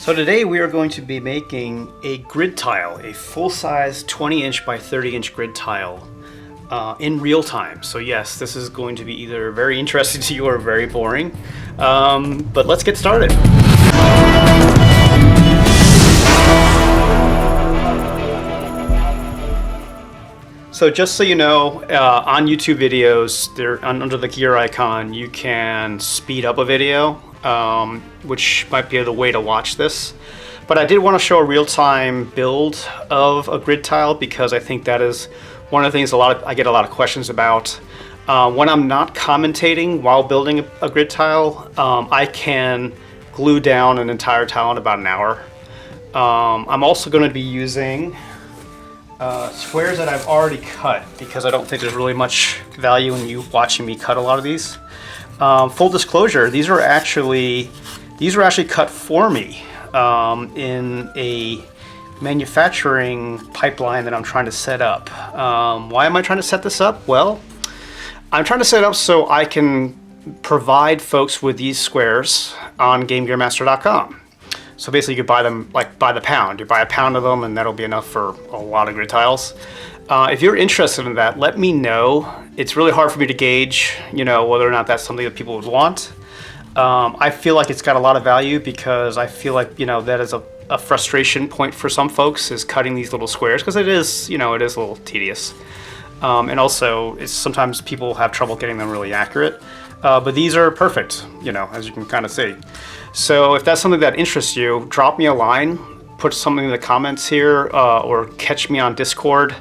So today we are going to be making a grid tile, a full-size 20-inch by 30-inch grid tile in real time. So yes, this is going to be either very interesting to you or very boring, but let's get started. So just so you know, on YouTube videos, under the gear icon, you can speed up a video, which might be the way to watch this. But I did want to show a real-time build of a grid tile because I think that is one of the things I get a lot of questions about. When I'm not commentating while building a grid tile, I can glue down an entire tile in about an hour. I'm also going to be using squares that I've already cut because I don't think there's really much value in you watching me cut a lot of these. Full disclosure, these were actually cut for me in a manufacturing pipeline that I'm trying to set up. Why am I trying to set this up? Well, I'm trying to set it up so I can provide folks with these squares on GameGearMaster.com. So basically you could buy them like by the pound. You buy a pound of them and that'll be enough for a lot of grid tiles. If you're interested in that, let me know. It's really hard for me to gauge, whether or not that's something that people would want. I feel like it's got a lot of value because I feel like, that is a frustration point for some folks is cutting these little squares because it is a little tedious. And also sometimes people have trouble getting them really accurate. But these are perfect, as you can kind of see. So if that's something that interests you, drop me a line, put something in the comments here, or catch me on Discord.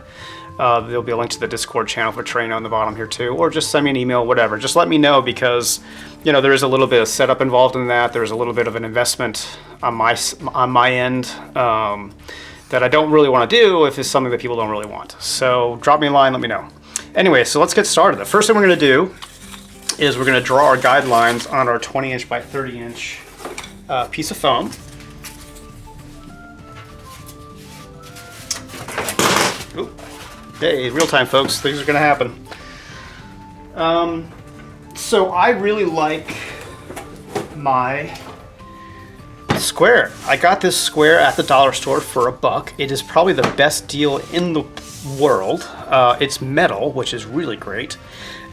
There'll be a link to the Discord channel for Terraino in the bottom here too, or just send me an email, whatever. Just let me know because, there is a little bit of setup involved in that. There's a little bit of an investment on my end that I don't really want to do if it's something that people don't really want. So drop me a line, let me know. Anyway, so let's get started. The first thing we're going to do is we're going to draw our guidelines on our 20-inch by 30-inch piece of foam. Ooh. Hey, real time, folks. Things are going to happen. So I really like my square. I got this square at the dollar store for $1. It is probably the best deal in the world. It's metal, which is really great.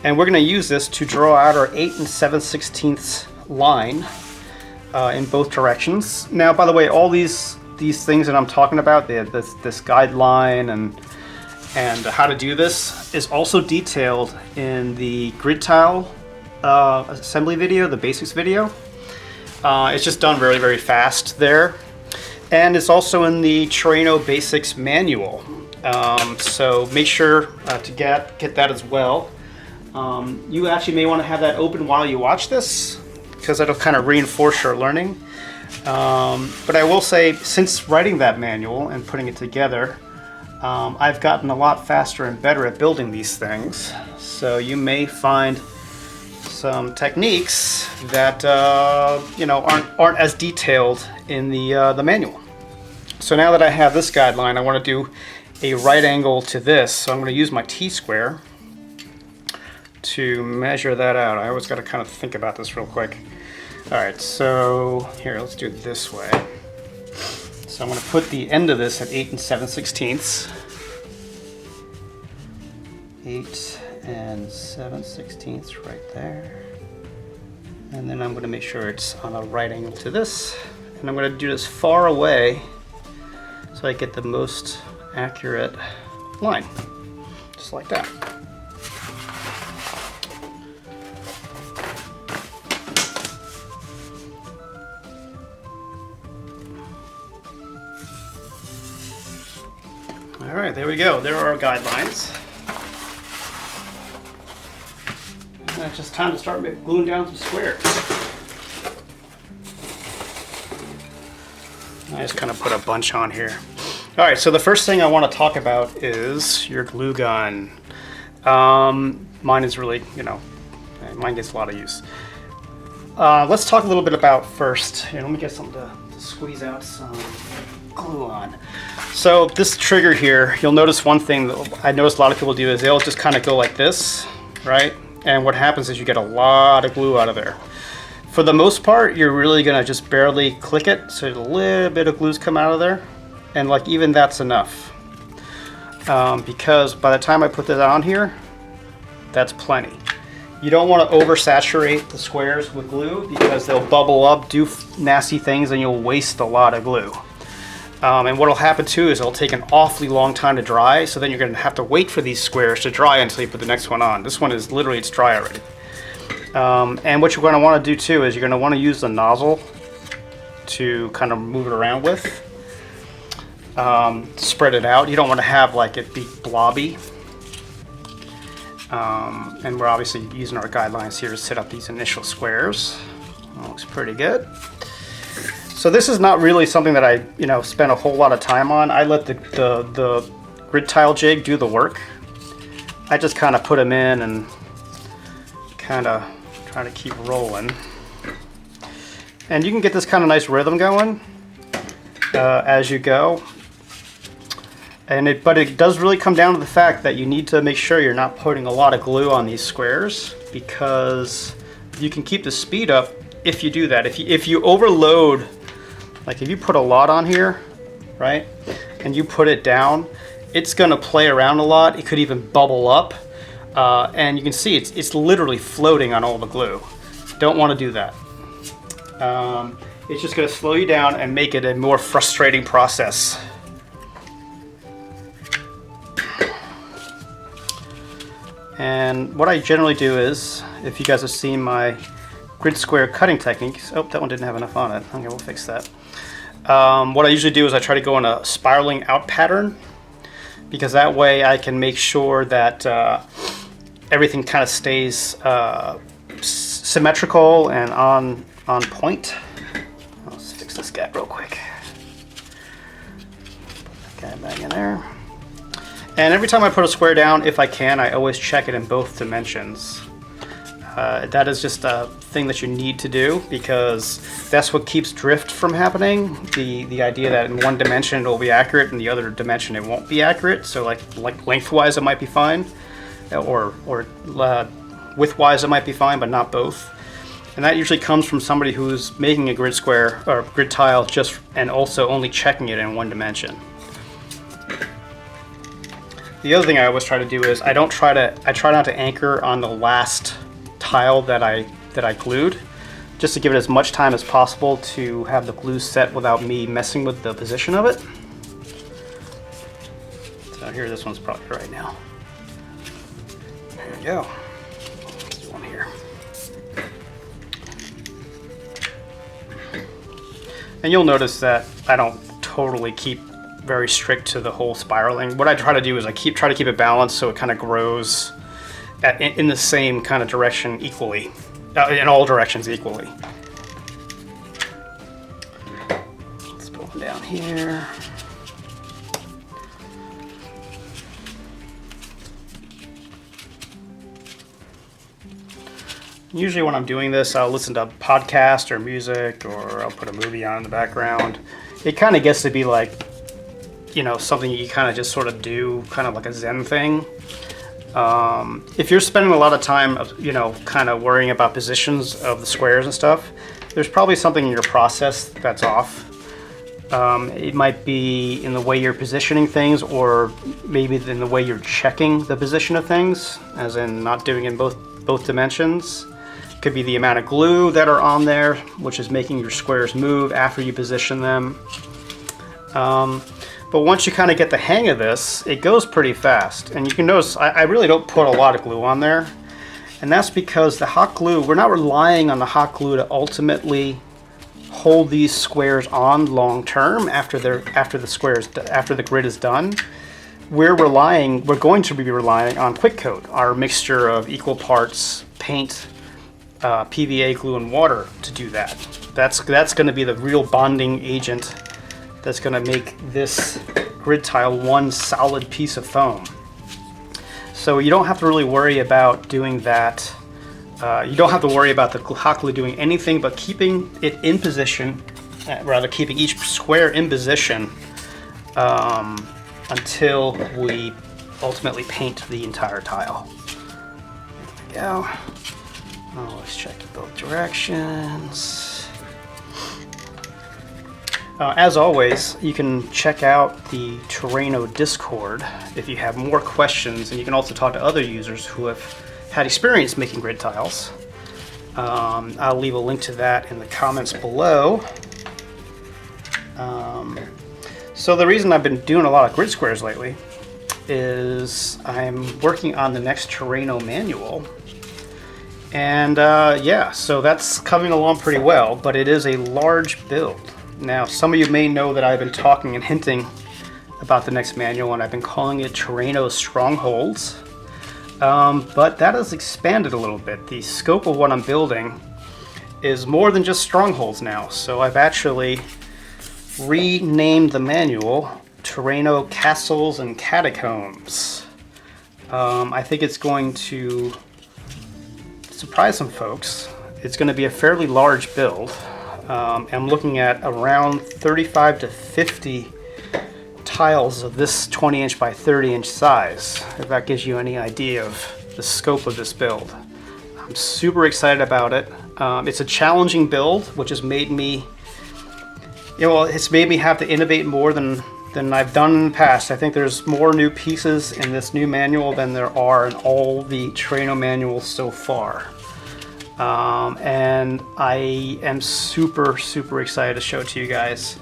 And we're going to use this to draw out our 8 7/16 line in both directions. Now, by the way, all these things that I'm talking about, this guideline and how to do this is also detailed in the grid tile assembly video, the basics video. It's just done very, very fast there. And it's also in the Terraino Basics manual. So make sure to get that as well. You actually may want to have that open while you watch this because that'll kind of reinforce your learning. But I will say, since writing that manual and putting it together, I've gotten a lot faster and better at building these things. So you may find some techniques that aren't as detailed in the manual. So now that I have this guideline, I want to do a right angle to this. So I'm going to use my T-square to measure that out. I always got to kind of think about this real quick. All right, so here, let's do it this way. So I'm going to put the end of this at 8 7/16. 8 7/16 right there. And then I'm going to make sure it's on a right angle to this. And I'm going to do this far away so I get the most accurate line, just like that. All right, there we go. There are our guidelines. And it's just time to start gluing down some squares. I just kind of put a bunch on here. All right, so the first thing I want to talk about is your glue gun. Mine is really, mine gets a lot of use. Let's talk a little bit about first. Here, let me get something to squeeze out some glue on. So this trigger here, you'll notice one thing that I noticed a lot of people do is they'll just kind of go like this, right? And what happens is you get a lot of glue out of there. For the most part, you're really gonna just barely click it, so a little bit of glue's come out of there, and like even that's enough. Because by the time I put this on here, that's plenty. You don't want to oversaturate the squares with glue because they'll bubble up, do nasty things, and you'll waste a lot of glue. And what'll happen too is it'll take an awfully long time to dry, so then you're going to have to wait for these squares to dry until you put the next one on. This one is literally, it's dry already. And what you're going to want to do too is you're going to want to use the nozzle to kind of move it around with. Spread it out. You don't want to have like it be blobby. And we're obviously using our guidelines here to set up these initial squares. That looks pretty good. So this is not really something that I, spent a whole lot of time on. I let the grid tile jig do the work. I just kind of put them in and kind of try to keep rolling. And you can get this kind of nice rhythm going as you go. But it does really come down to the fact that you need to make sure you're not putting a lot of glue on these squares, because you can keep the speed up if you do that. If you overload, like if you put a lot on here, right, and you put it down, it's going to play around a lot. It could even bubble up, and you can see it's literally floating on all the glue. Don't want to do that. It's just going to slow you down and make it a more frustrating process. And what I generally do is, if you guys have seen my grid square cutting techniques, oh, that one didn't have enough on it. Okay, we'll fix that. What I usually do is I try to go in a spiraling out pattern, because that way I can make sure that everything kind of stays symmetrical and on point. Let's fix this gap real quick. Put that guy back in there. And every time I put a square down, if I can, I always check it in both dimensions. That is just a thing that you need to do, because that's what keeps drift from happening. The idea that in one dimension it will be accurate and the other dimension it won't be accurate. So like lengthwise it might be fine, or widthwise it might be fine, but not both. And that usually comes from somebody who's making a grid square or grid tile and also only checking it in one dimension. The other thing I always try to do is I try not to anchor on the last tile that I glued, just to give it as much time as possible to have the glue set without me messing with the position of it. So here, this one's probably right now. There we go. Let's do one here. And you'll notice that I don't totally keep very strict to the whole spiraling. What I try to do is I try to keep it balanced so it kind of grows in the same kind of direction equally, in all directions equally. Let's put one down here. Usually when I'm doing this, I'll listen to a podcast or music, or I'll put a movie on in the background. It kind of gets to be like, something you kind of just sort of do, kind of like a Zen thing. If you're spending a lot of time, kind of worrying about positions of the squares and stuff, there's probably something in your process that's off. It might be in the way you're positioning things, or maybe in the way you're checking the position of things, as in not doing it in both dimensions. It could be the amount of glue that are on there, which is making your squares move after you position them. But once you kind of get the hang of this, it goes pretty fast. And you can notice I really don't put a lot of glue on there. And that's because the hot glue, we're not relying on the hot glue to ultimately hold these squares on long term after the grid is done. We're going to be relying on quick coat, our mixture of equal parts paint, PVA, glue, and water to do that. That's going to be the real bonding agent that's going to make this grid tile one solid piece of foam. So you don't have to really worry about doing that. You don't have to worry about the hot glue doing anything but keeping it in position, keeping each square in position until we ultimately paint the entire tile. There we go. Always check both directions. As always, you can check out the Terraino Discord if you have more questions, and you can also talk to other users who have had experience making grid tiles. I'll leave a link to that in the comments below. So the reason I've been doing a lot of grid squares lately is I'm working on the next Terraino manual. And yeah, so that's coming along pretty well, but it is a large build. Now, some of you may know that I've been talking and hinting about the next manual, and I've been calling it Terraino Strongholds. But that has expanded a little bit. The scope of what I'm building is more than just strongholds now. So I've actually renamed the manual Terraino Castles and Catacombs. I think it's going to surprise some folks. It's going to be a fairly large build. I'm looking at around 35 to 50 tiles of this 20-inch by 30-inch size, if that gives you any idea of the scope of this build. I'm super excited about it. It's a challenging build, which has made me, it's made me have to innovate more than I've done in the past. I think there's more new pieces in this new manual than there are in all the Terraino manuals so far. And I am super excited to show it to you guys.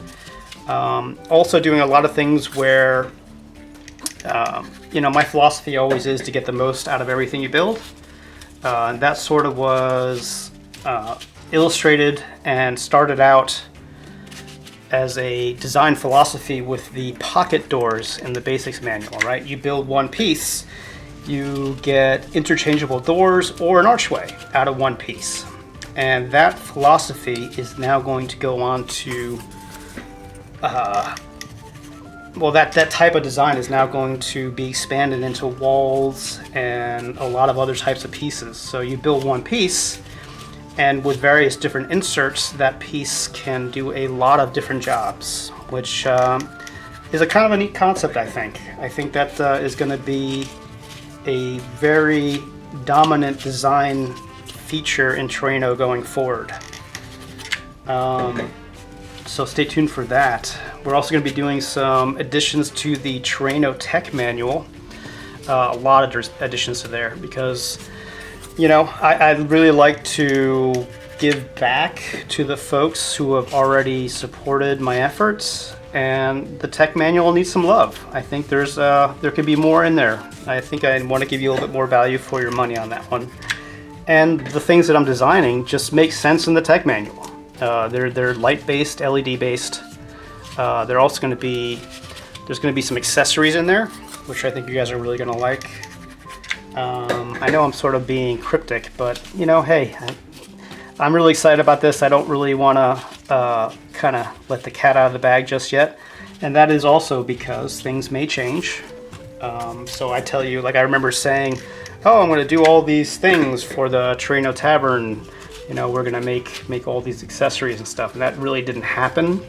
Also doing a lot of things where, my philosophy always is to get the most out of everything you build. That sort of was illustrated and started out as a design philosophy with the pocket doors in the basics manual, right? You build one piece, you get interchangeable doors or an archway out of one piece. And that philosophy is now going to go on to, that type of design is now going to be expanded into walls and a lot of other types of pieces. So you build one piece, and with various different inserts, that piece can do a lot of different jobs, which is a kind of a neat concept, I think. I think that is going to be a very dominant design feature in Terraino going forward. So stay tuned for that. We're also going to be doing some additions to the Terraino Tech Manual. A lot of additions to there because, I'd really like to give back to the folks who have already supported my efforts, and the Tech Manual needs some love. I think there could be more in there. I think I want to give you a little bit more value for your money on that one. And the things that I'm designing just make sense in the Tech Manual. They're light-based, LED-based. They're also going to be, there's going to be some accessories in there, which I think you guys are really going to like. I know I'm sort of being cryptic, but hey, I'm really excited about this. I don't really want to kind of let the cat out of the bag just yet. And that is also because things may change. So I tell you, like I remember saying, oh, I'm going to do all these things for the Terraino Tavern. We're going to make all these accessories and stuff. And that really didn't happen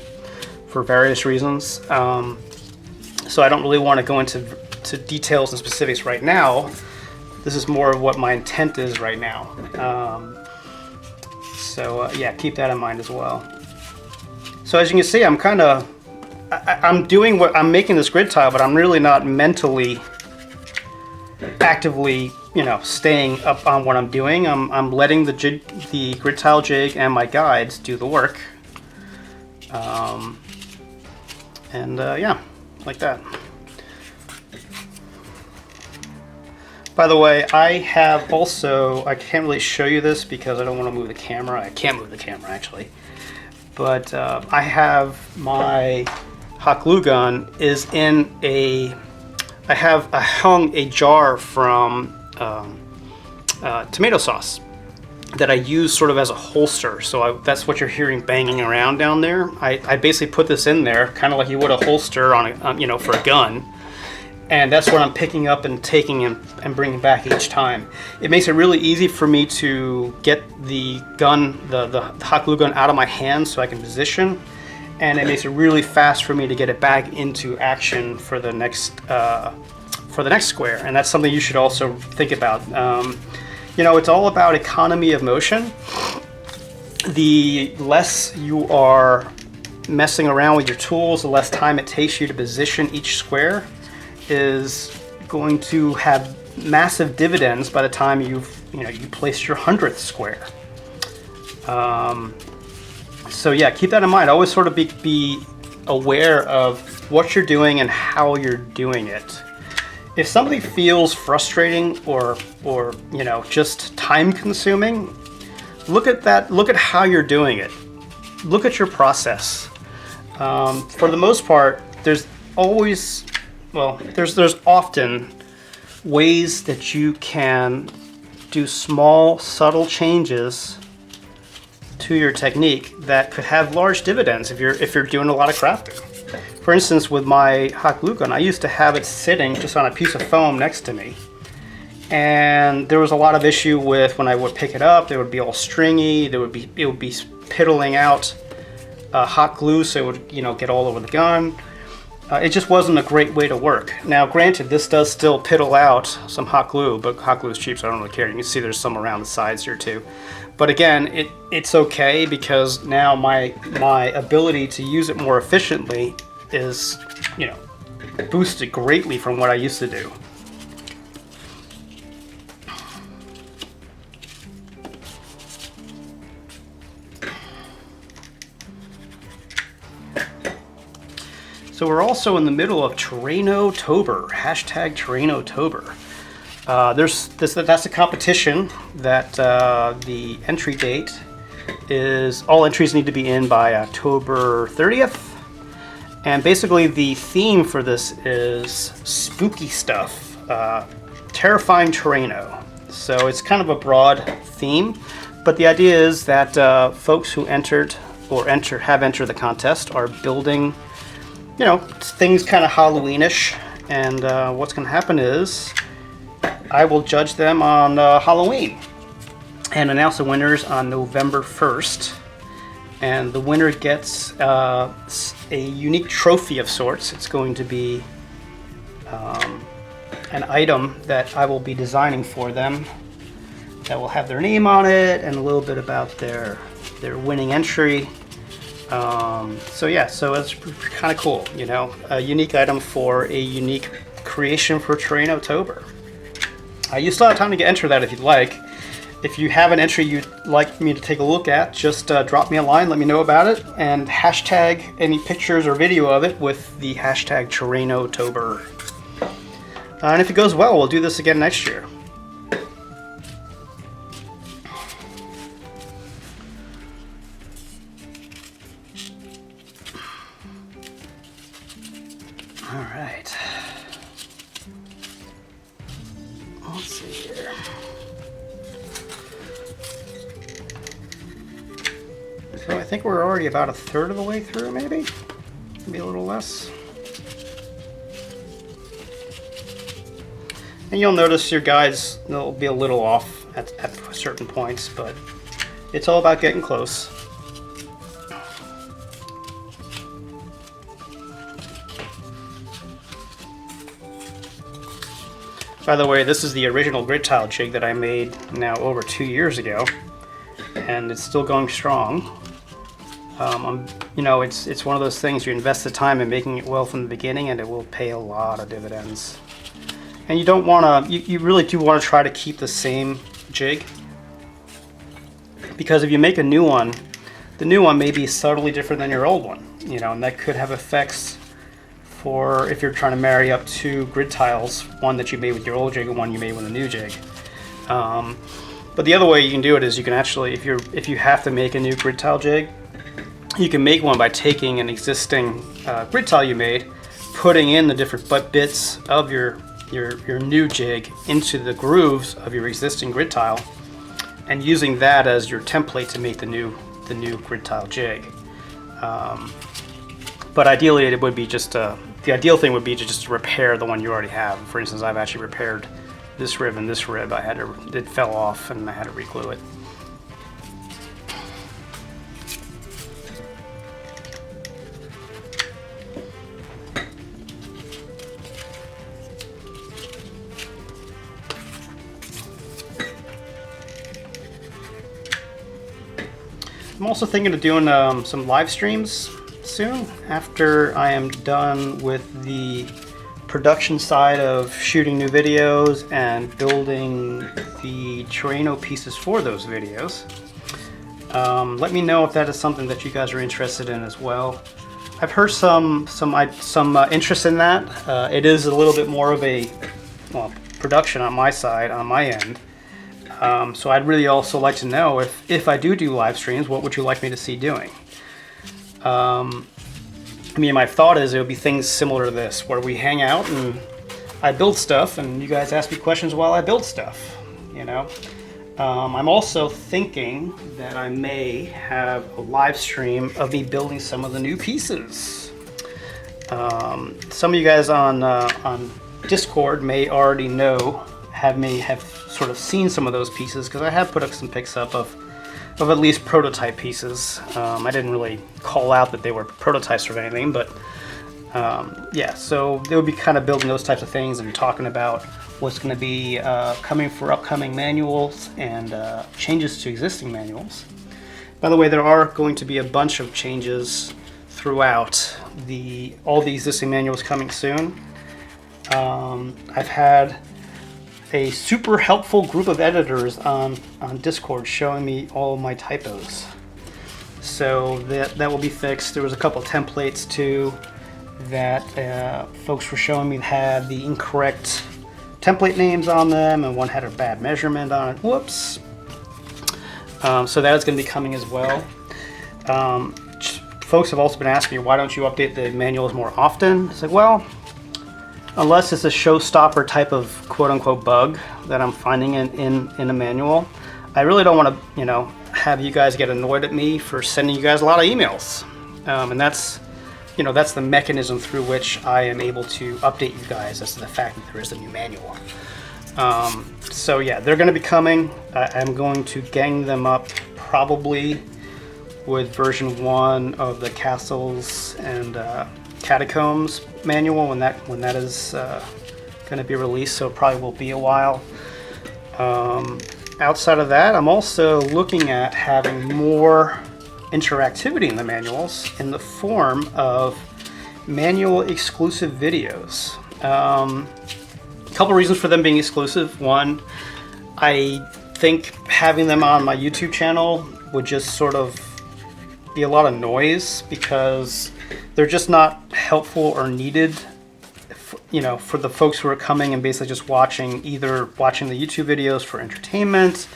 for various reasons. So I don't really want to go into details and specifics right now. This is more of what my intent is right now. Yeah, keep that in mind as well. So as you can see, I'm making this grid tile, but I'm really not mentally actively, staying up on what I'm doing. I'm letting the grid tile jig and my guides do the work. Yeah, like that. By the way, I have also, I can't really show you this because I don't want to move the camera. I can't move the camera actually. But I have my hot glue gun is in I hung a jar from tomato sauce that I use sort of as a holster. So that's what you're hearing banging around down there. I basically put this in there, kind of like you would a holster on for a gun. And that's what I'm picking up and taking and bringing back each time. It makes it really easy for me to get the gun, the hot glue gun out of my hands so I can position. And it makes it really fast for me to get it back into action for the next square. And that's something you should also think about. You know, it's all about economy of motion. The less you are messing around with your tools, the less time it takes you to position each square is going to have massive dividends by the time you place your 100th square. So yeah, keep that in mind. Always sort of be aware of what you're doing and how you're doing it. If something feels frustrating or just time consuming, look at that. Look at how you're doing it. Look at your process. For the most part, there's often ways that you can do small, subtle changes to your technique that could have large dividends if you're doing a lot of crafting. For instance, with my hot glue gun, I used to have it sitting just on a piece of foam next to me. And there was a lot of issue with when I would pick it up, it would be all stringy, it would be piddling out hot glue, so it would get all over the gun. It just wasn't a great way to work. Now granted, this does still piddle out some hot glue, but hot glue is cheap, so I don't really care. You can see there's some around the sides here too. But again, it's okay because now my ability to use it more efficiently is boosted greatly from what I used to do. So we're also in the middle of Terraino-tober, hashtag Terraino-tober. That's a competition that the entry date is, all entries need to be in by October 30th. And basically the theme for this is spooky stuff, terrifying Terraino. So it's kind of a broad theme, but the idea is that folks who have entered the contest are building things kind of Halloweenish, and what's going to happen is I will judge them on Halloween and announce the winners on November 1st. And the winner gets a unique trophy of sorts. It's going to be an item that I will be designing for them that will have their name on it and a little bit about their winning entry. So it's kind of cool, a unique item for a unique creation for Terraino-tober. You still have time to enter that if you'd like. If you have an entry you'd like me to take a look at, just drop me a line, let me know about it, and hashtag any pictures or video of it with the hashtag Terraino-tober. And if it goes well, we'll do this again next year. All right. Let's see here. So I think we're already about a third of the way through, maybe a little less. And you'll notice your guides, they'll be a little off at certain points, but it's all about getting close. By the way, this is the original grid tile jig that I made now over 2 years ago, and it's still going strong. It's one of those things, you invest the time in making it well from the beginning and it will pay a lot of dividends. And you don't want to, you really do want to try to keep the same jig, because if you make a new one, the new one may be subtly different than your old one, and that could have effects for if you're trying to marry up two grid tiles, one that you made with your old jig and one you made with a new jig. But the other way you can do it is you can actually, if you have to make a new grid tile jig, you can make one by taking an existing grid tile you made, putting in the different bits of your new jig into the grooves of your existing grid tile, and using that as your template to make the new grid tile jig. But ideally, it would be just the ideal thing would be to just repair the one you already have. For instance, I've actually repaired this rib and this rib. It fell off and I had to re-glue it. I'm also thinking of doing some live streams soon after I am done with the production side of shooting new videos and building the Terraino pieces for those videos. Let me know if that is something that you guys are interested in as well. I've heard some interest in that. It is a little bit more of a production on my side, on my end. So I'd really also like to know if I do live streams, what would you like me to see doing? I mean, my thought is it would be things similar to this, where we hang out and I build stuff and you guys ask me questions while I build stuff, you know? I'm also thinking that I may have a live stream of me building some of the new pieces. Some of you guys on Discord may already know, may have sort of seen some of those pieces, because I have put up some pics up of at least prototype pieces. I didn't really call out that they were prototypes or anything, but yeah, so they would be kind of building those types of things and talking about what's going to be coming for upcoming manuals and changes to existing manuals. By the way, there are going to be a bunch of changes throughout all the existing manuals coming soon. I've had a super helpful group of editors on Discord showing me all my typos. So that will be fixed. There was a couple templates too that folks were showing me had the incorrect template names on them, and one had a bad measurement on it. Whoops. So that is going to be coming as well. Folks have also been asking me, why don't you update the manuals more often? It's like, well, unless it's a showstopper type of quote-unquote bug that I'm finding in a manual, I really don't want to, you know, have you guys get annoyed at me for sending you guys a lot of emails. And that's, you know, that's the mechanism through which I am able to update you guys as to the fact that there is a new manual. So yeah, they're going to be coming. I'm going to gang them up probably with version 1 of the Castles and Catacombs manual when that is going to be released, so it probably will be a while. Outside of that, I'm also looking at having more interactivity in the manuals in the form of manual exclusive videos. A couple reasons for them being exclusive. One, I think having them on my YouTube channel would just sort of be a lot of noise, because they're just not helpful or needed, you know, for the folks who are coming and basically just either watching the YouTube videos for entertainment,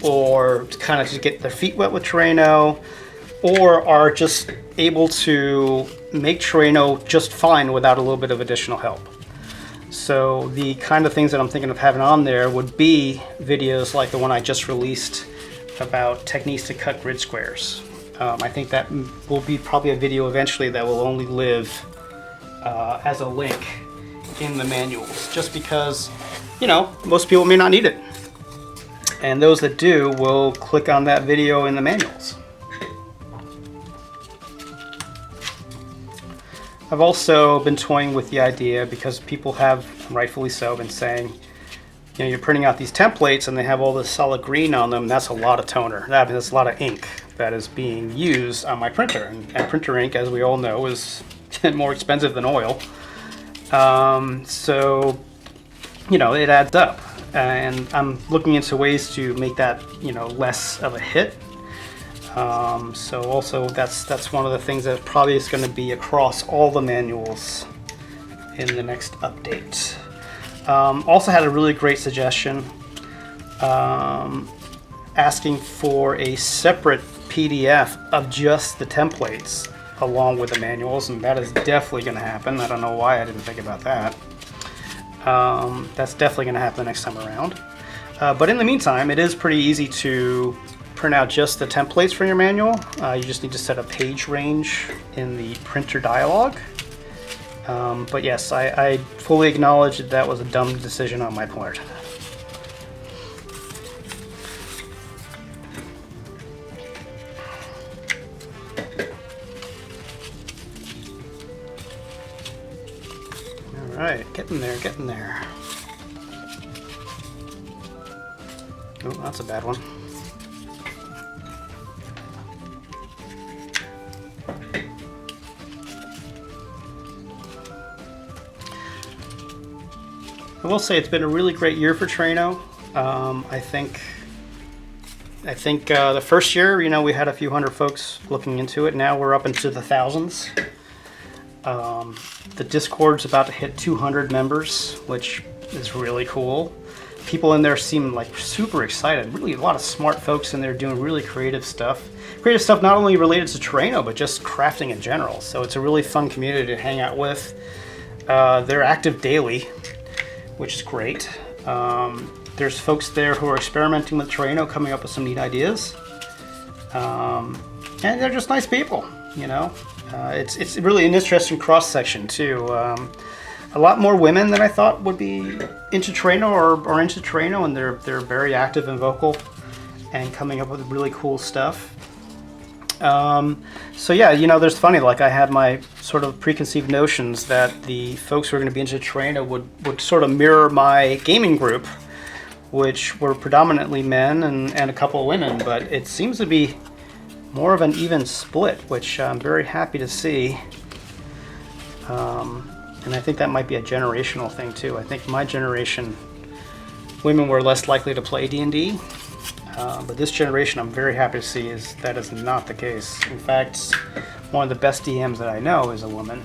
or to kind of just get their feet wet with Terraino, or are just able to make Terraino just fine without a little bit of additional help. So the kind of things that I'm thinking of having on there would be videos like the one I just released about techniques to cut grid squares. I think that will be probably a video eventually that will only live as a link in the manuals, just because, you know, most people may not need it. And those that do will click on that video in the manuals. I've also been toying with the idea, because people have, rightfully so, been saying, you know, you're printing out these templates and they have all this solid green on them. That's a lot of toner. That's a lot of ink that is being used on my printer. And printer ink, as we all know, is more expensive than oil. So, you know, it adds up. And I'm looking into ways to make that, you know, less of a hit. So also that's one of the things that probably is going to be across all the manuals in the next update. Also had a really great suggestion asking for a separate PDF of just the templates along with the manuals, and that is definitely going to happen. I don't know why I didn't think about that. That's definitely going to happen the next time around. But in the meantime, it is pretty easy to print out just the templates for your manual. You just need to set a page range in the printer dialog. But yes, I fully acknowledge that was a dumb decision on my part. Alright, getting there. Oh, that's a bad one. I will say it's been a really great year for Terraino. I think the first year, we had a few hundred folks looking into it. Now we're up into the thousands. The Discord's about to hit 200 members, which is really cool. People in there seem like super excited. Really, a lot of smart folks in there doing really creative stuff. Creative stuff not only related to Terraino, but just crafting in general. So it's a really fun community to hang out with. They're active daily, which is great. There's folks there who are experimenting with Terraino, coming up with some neat ideas. And they're just nice people, It's really an interesting cross-section, too. A lot more women than I thought would be into Terraino or into Terraino, and they're very active and vocal and coming up with really cool stuff. So yeah, there's funny, like I had my sort of preconceived notions that the folks who are going to be into Terraino would sort of mirror my gaming group, which were predominantly men and a couple of women, but it seems to be more of an even split, which I'm very happy to see. And I think that might be a generational thing too. I think my generation, women were less likely to play D&D, but this generation I'm very happy to see that is not the case. In fact, one of the best DMs that I know is a woman,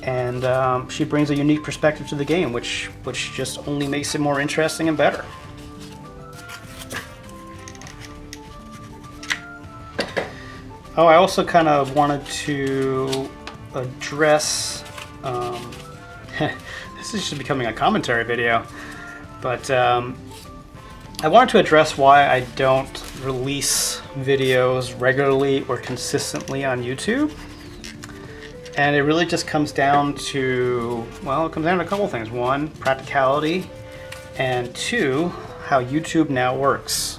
and she brings a unique perspective to the game, which just only makes it more interesting and better. Oh, I also kind of wanted to address, this is just becoming a commentary video, but I wanted to address why I don't release videos regularly or consistently on YouTube. And it really just comes down to, it comes down to a couple things. One, practicality, and two, how YouTube now works.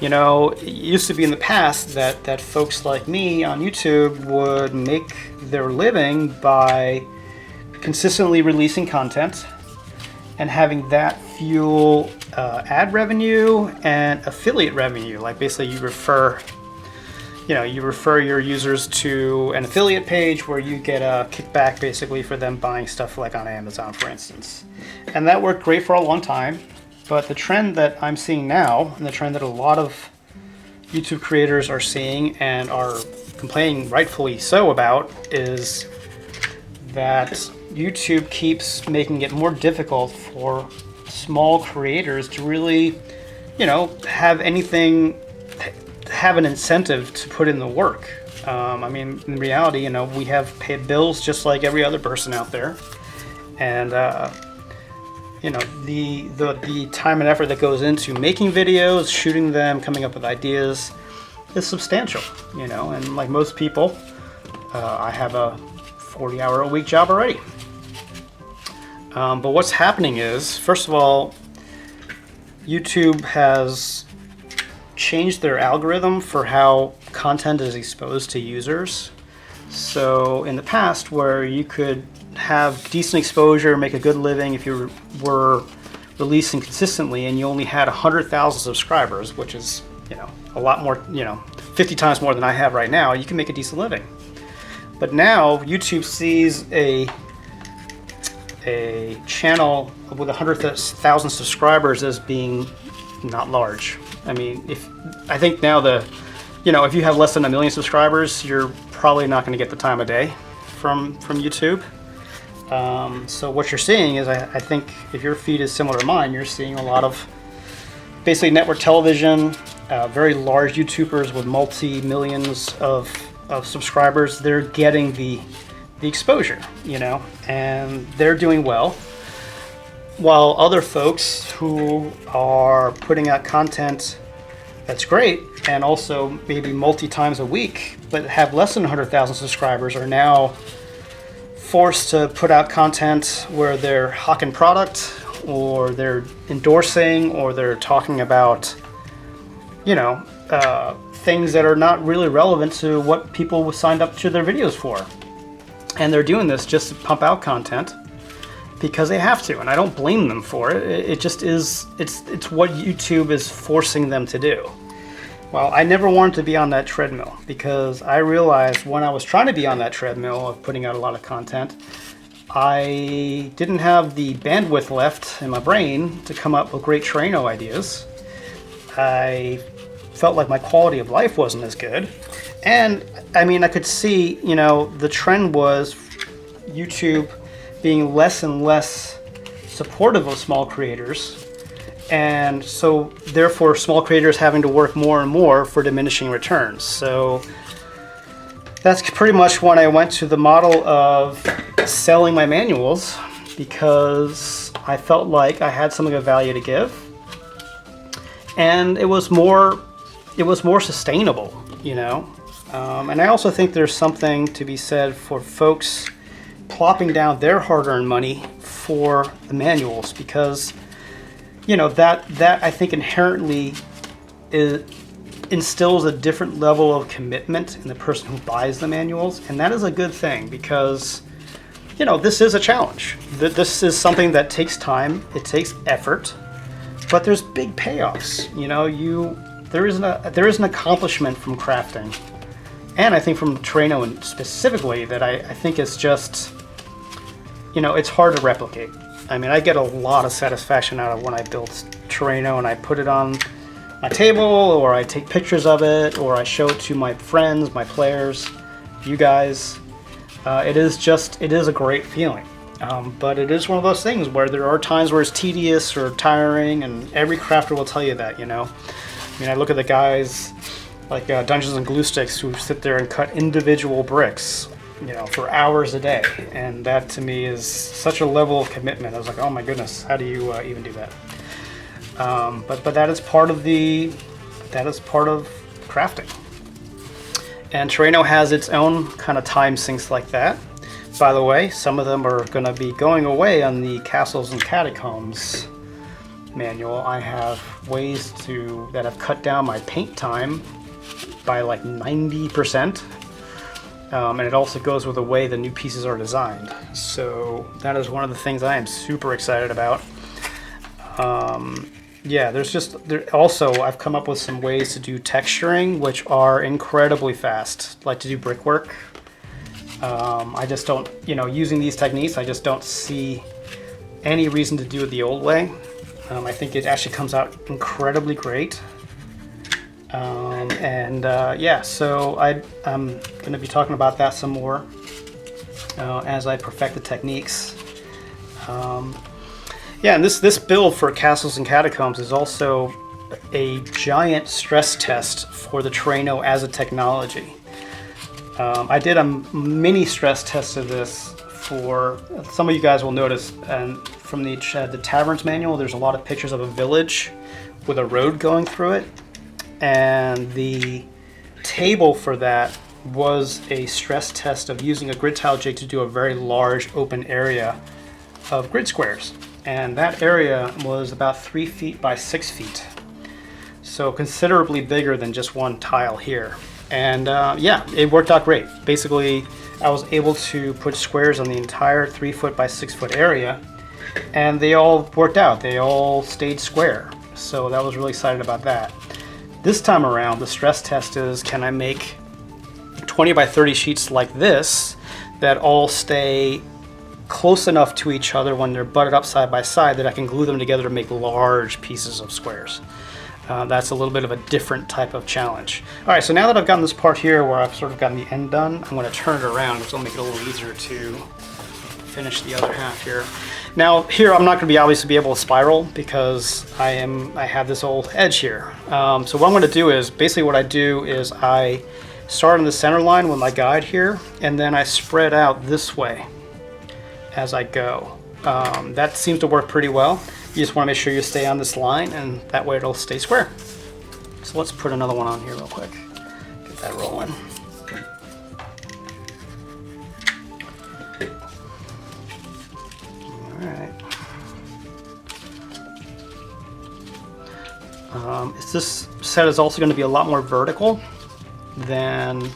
It used to be in the past that folks like me on YouTube would make their living by consistently releasing content and having that fuel ad revenue and affiliate revenue. Like basically you refer your users to an affiliate page where you get a kickback basically for them buying stuff like on Amazon, for instance. And that worked great for a long time. But the trend that I'm seeing now, and the trend that a lot of YouTube creators are seeing and are complaining rightfully so about, is that YouTube keeps making it more difficult for small creators to really, have an incentive to put in the work. In reality, we have paid bills just like every other person out there. And, the time and effort that goes into making videos, shooting them, coming up with ideas is substantial, and like most people, I have a 40-hour-a-week job already. But what's happening is, first of all, YouTube has changed their algorithm for how content is exposed to users. So in the past, where you could have decent exposure, make a good living if you were releasing consistently and you only had 100,000 subscribers, which is, a lot more, 50 times more than I have right now, you can make a decent living. But now YouTube sees a channel with 100,000 subscribers as being not large. I think now if you have less than 1 million subscribers, you're probably not going to get the time of day from YouTube. So what you're seeing is, I think if your feed is similar to mine, you're seeing a lot of basically network television, very large YouTubers with multi-millions of subscribers. They're getting the exposure, and they're doing well. While other folks who are putting out content that's great, and also maybe multi-times a week, but have less than 100,000 subscribers, are now forced to put out content where they're hawking product, or they're endorsing, or they're talking about, things that are not really relevant to what people signed up to their videos for. And they're doing this just to pump out content because they have to, and I don't blame them for it. It just is, it's what YouTube is forcing them to do. Well, I never wanted to be on that treadmill, because I realized when I was trying to be on that treadmill of putting out a lot of content, I didn't have the bandwidth left in my brain to come up with great Terraino ideas. I felt like my quality of life wasn't as good. And I mean, I could see, you know, the trend was YouTube being less and less supportive of small creators. And so therefore small creators having to work more and more for diminishing returns. So that's pretty much when I went to the model of selling my manuals, because I felt like I had something of value to give. And it was more sustainable, you know. And I also think there's something to be said for folks plopping down their hard-earned money for the manuals, because, you know, that I think inherently instills a different level of commitment in the person who buys the manuals, and that is a good thing, because, you know, this is a challenge. This is something that takes time, it takes effort, but there's big payoffs. You know, there is an accomplishment from crafting, and I think from Terraino specifically, that I think is just, you know, it's hard to replicate. I mean, I get a lot of satisfaction out of when I build Terraino and I put it on my table, or I take pictures of it, or I show it to my friends, my players, you guys. It is a great feeling. But it is one of those things where there are times where it's tedious or tiring, and every crafter will tell you that, you know. I mean, I look at the guys like Dungeons and Glue Sticks who sit there and cut individual bricks, you know, for hours a day, and that to me is such a level of commitment. I was like, oh my goodness, how do you even do that? But that is part of crafting. And Terraino has its own kind of time sinks like that. By the way, some of them are going to be going away on the Castles and Catacombs manual. I have ways that have cut down my paint time by like 90%. And it also goes with the way the new pieces are designed. So that is one of the things I am super excited about. Yeah, also I've come up with some ways to do texturing, which are incredibly fast, like to do brickwork. I just don't, you know, using these techniques, I just don't see any reason to do it the old way. I think it actually comes out incredibly great. Yeah, so I'm going to be talking about that some more as I perfect the techniques. Yeah, and this build for Castles and Catacombs is also a giant stress test for the Terraino as a technology. I did a mini stress test of this for, some of you guys will notice, and from the Taverns manual, there's a lot of pictures of a village with a road going through it. And the table for that was a stress test of using a grid tile jig to do a very large open area of grid squares. And that area was about 3 feet by 6 feet. So considerably bigger than just one tile here. And yeah, it worked out great. Basically, I was able to put squares on the entire 3 foot by 6 foot area, and they all worked out. They all stayed square. So that was really excited about that. This time around, the stress test is, can I make 20 by 30 sheets like this that all stay close enough to each other when they're butted up side by side that I can glue them together to make large pieces of squares. That's a little bit of a different type of challenge. All right, so now that I've gotten this part here where I've sort of gotten the end done, I'm going to turn it around, which will make it a little easier to finish the other half here. Now here I'm not going to obviously be able to spiral because I have this old edge here. So what I'm going to do is, basically what I do is I start on the center line with my guide here, and then I spread out this way as I go. That seems to work pretty well. You just want to make sure you stay on this line, and that way it'll stay square. So let's put another one on here real quick. Get that rolling. This set is also going to be a lot more vertical than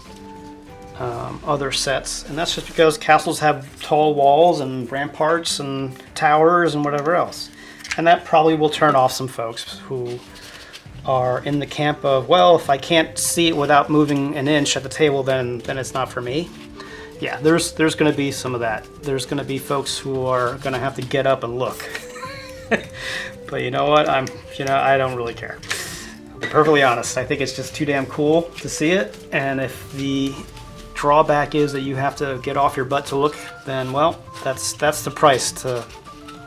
other sets, and that's just because castles have tall walls and ramparts and towers and whatever else, and that probably will turn off some folks who are in the camp of, well, if I can't see it without moving an inch at the table, then it's not for me. yeah, there's going to be some of that. There's going to be folks who are going to have to get up and look. But you know what? I don't really care. To be perfectly honest, I think it's just too damn cool to see it. And if the drawback is that you have to get off your butt to look, then well, that's the price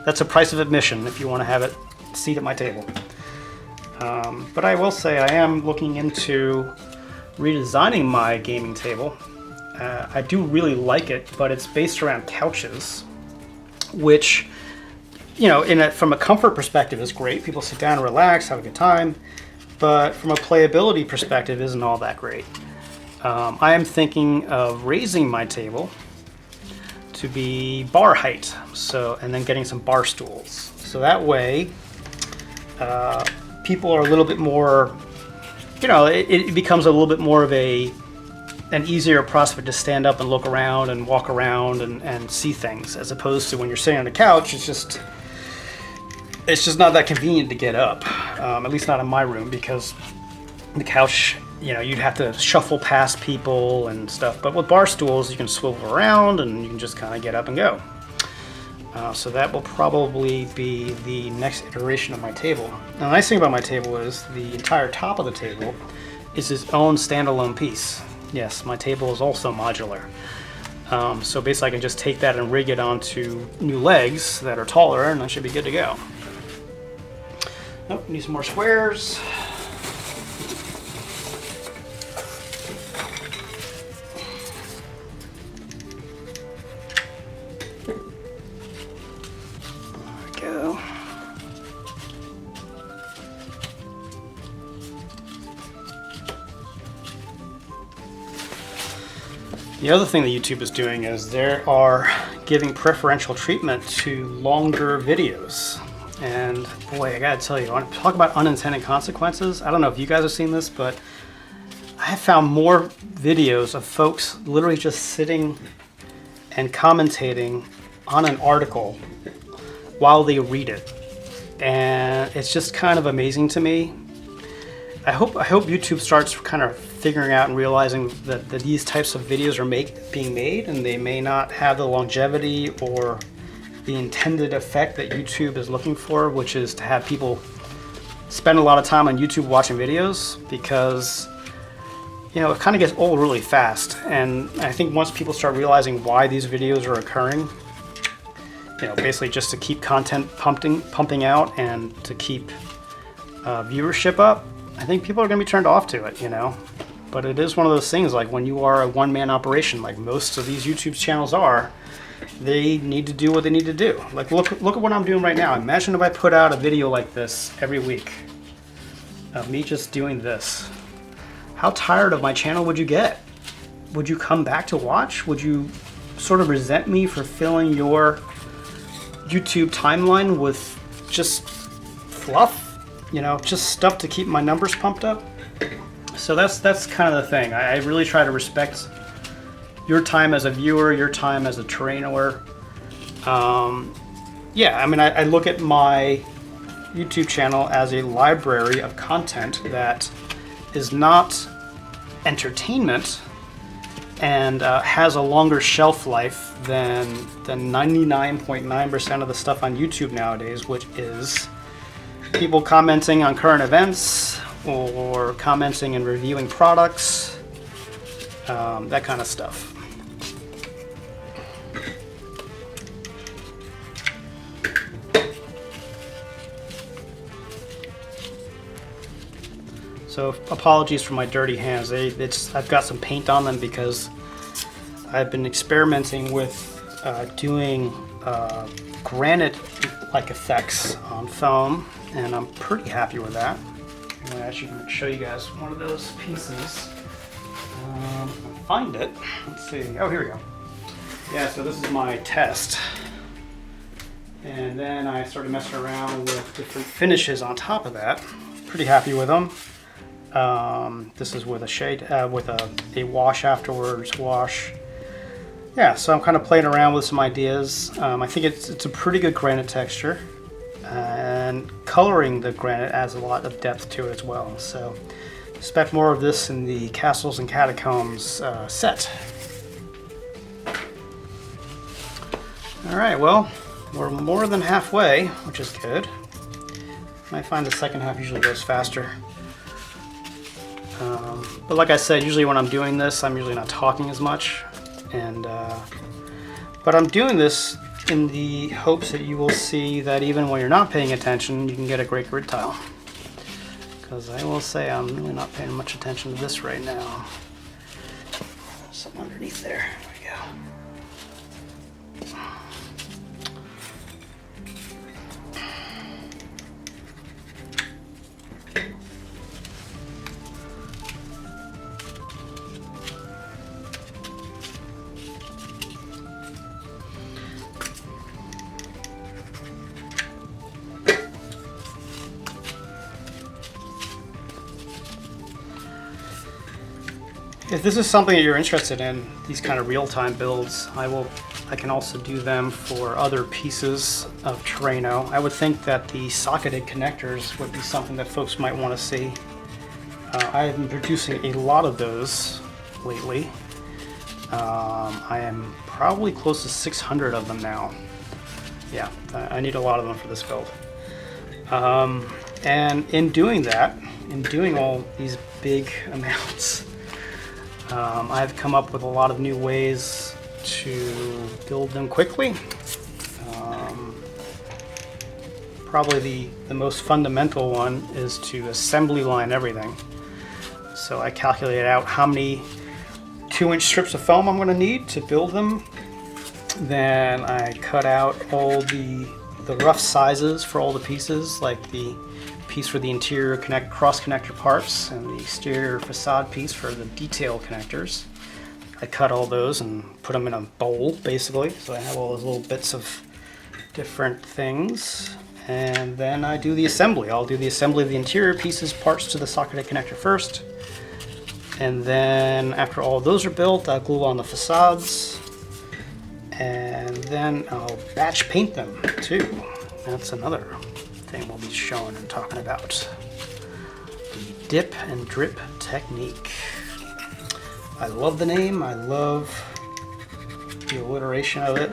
that's a price of admission if you want to have it seat at my table. But I will say I am looking into redesigning my gaming table. I do really like it, but it's based around couches, which, you know, from a comfort perspective is great. People sit down and relax, have a good time, but from a playability perspective isn't all that great. I am thinking of raising my table to be bar height, and then getting some bar stools. So that way, people are a little bit more, you know, it becomes a little bit more of an easier prospect to stand up and look around and walk around and see things, as opposed to when you're sitting on a couch, it's just not that convenient to get up, at least not in my room, because the couch, you know, you'd have to shuffle past people and stuff. But with bar stools, you can swivel around and you can just kind of get up and go. So that will probably be the next iteration of my table. Now, the nice thing about my table is the entire top of the table is its own standalone piece. Yes, my table is also modular. So basically I can just take that and rig it onto new legs that are taller, and I should be good to go. Nope, need some more squares. The other thing that YouTube is doing is they are giving preferential treatment to longer videos. And boy, I gotta tell you, I want to talk about unintended consequences. I don't know if you guys have seen this, but I have found more videos of folks literally just sitting and commentating on an article while they read it. And it's just kind of amazing to me. I hope YouTube starts kind of figuring out and realizing that these types of videos are being made, and they may not have the longevity or the intended effect that YouTube is looking for, which is to have people spend a lot of time on YouTube watching videos, because, you know, it kind of gets old really fast. And I think once people start realizing why these videos are occurring, you know, basically just to keep content pumping out and to keep viewership up, I think people are going to be turned off to it, you know. But it is one of those things, like when you are a one-man operation, like most of these YouTube channels are, they need to do what they need to do. Like look at what I'm doing right now. Imagine if I put out a video like this every week of me just doing this. How tired of my channel would you get? Would you come back to watch? Would you sort of resent me for filling your YouTube timeline with just fluff? You know, just stuff to keep my numbers pumped up? So that's kind of the thing. I really try to respect your time as a viewer, your time as a Terrainoer. Yeah, I mean, I look at my YouTube channel as a library of content that is not entertainment and has a longer shelf life than 99.9% of the stuff on YouTube nowadays, which is people commenting on current events or commenting and reviewing products, that kind of stuff. So apologies for my dirty hands. I've got some paint on them because I've been experimenting with doing granite-like effects on foam, and I'm pretty happy with that. I'm going to actually show you guys one of those pieces. Find it. Let's see. Oh, here we go. Yeah, so this is my test. And then I started messing around with different finishes on top of that. Pretty happy with them. This is with a shade, with a wash afterwards wash. Yeah, so I'm kind of playing around with some ideas. I think it's a pretty good granite texture, and coloring the granite adds a lot of depth to it as well. So expect more of this in the Castles and Catacombs set. All right, well, we're more than halfway, which is good. I find the second half usually goes faster. But like I said, usually when I'm doing this, I'm usually not talking as much. But I'm doing this in the hopes that you will see that even when you're not paying attention, you can get a great grid tile. Because I will say I'm really not paying much attention to this right now. Something underneath there. There we go. If this is something that you're interested in, these kind of real-time builds, I can also do them for other pieces of Terraino. I would think that the socketed connectors would be something that folks might want to see. I have been producing a lot of those lately. I am probably close to 600 of them now. Yeah, I need a lot of them for this build. And in doing that, in doing all these big amounts, I've come up with a lot of new ways to build them quickly. Probably the most fundamental one is to assembly line everything. So I calculate out how many 2-inch strips of foam I'm going to need to build them. Then I cut out all the rough sizes for all the pieces, like the piece for the interior cross connector parts and the exterior facade piece for the detail connectors. I cut all those and put them in a bowl, basically, so I have all those little bits of different things. And then I do the assembly. I'll do the assembly of the interior pieces, parts to the socketed connector first. And then after all those are built, I'll glue on the facades. And then I'll batch paint them too. That's another thing we'll be showing and talking about. The dip and drip technique. I love the name. I love the alliteration of it.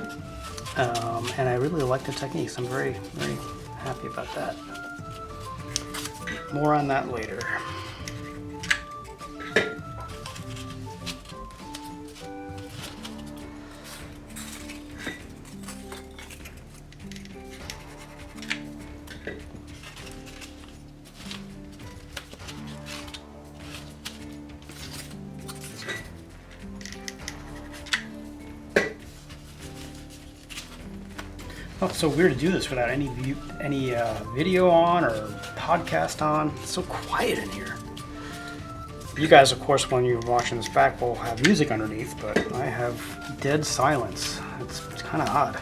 And I really like the techniques. I'm very, very happy about that. More on that later. Oh, it's so weird to do this without any video on or podcast on. It's so quiet in here. You guys, of course, when you're watching this back, will have music underneath, but I have dead silence. It's kind of odd.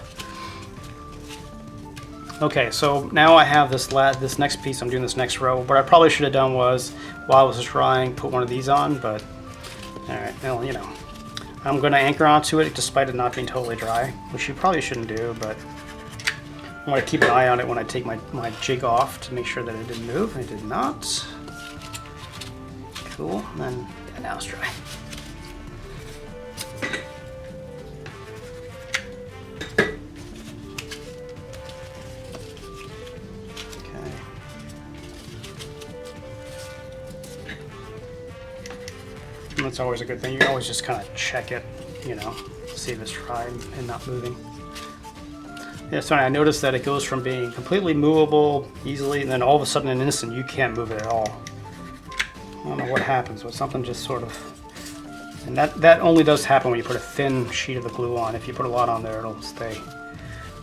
Okay, so now I have this next piece. I'm doing this next row. What I probably should have done was, while I was drying, put one of these on, but all right, well, you know. I'm going to anchor onto it despite it not being totally dry, which you probably shouldn't do, but I want to keep an eye on it when I take my jig off to make sure that it didn't move. It did not. Cool. And then yeah, now it's dry. Okay. And that's always a good thing. You can always just kind of check it, you know, see if it's dry and not moving. Yeah, sorry, I noticed that it goes from being completely movable easily, and then all of a sudden in an instant you can't move it at all. I don't know what happens, but something just sort of... And that only does happen when you put a thin sheet of the glue on. If you put a lot on there, it'll stay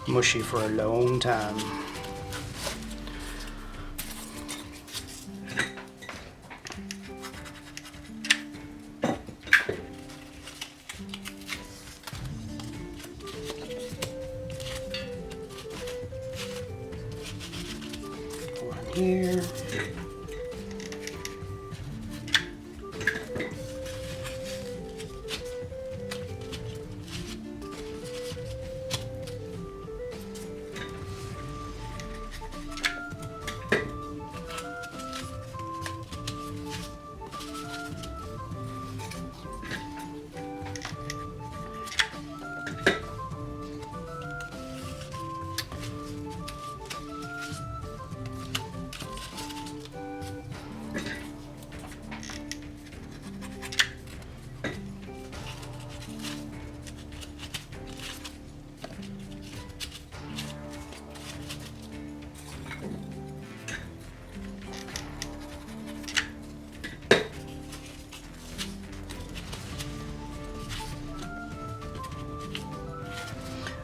mushy for a long time. Here.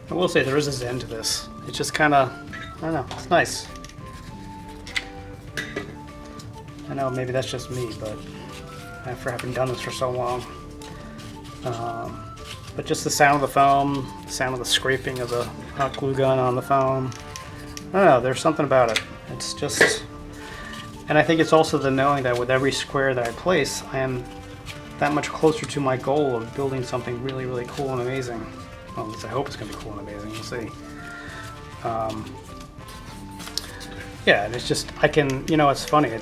I will say there is a zen to this. It's just kind of, I don't know, it's nice. I know maybe that's just me, but after having done this for so long. But just the sound of the foam, the sound of the scraping of the hot glue gun on the foam. I don't know, there's something about it. It's just, and I think it's also the knowing that with every square that I place, I am that much closer to my goal of building something really, really cool and amazing. Well, at least I hope it's going to be cool and amazing. We'll see. Yeah, and it's just, I can, you know, it's funny. I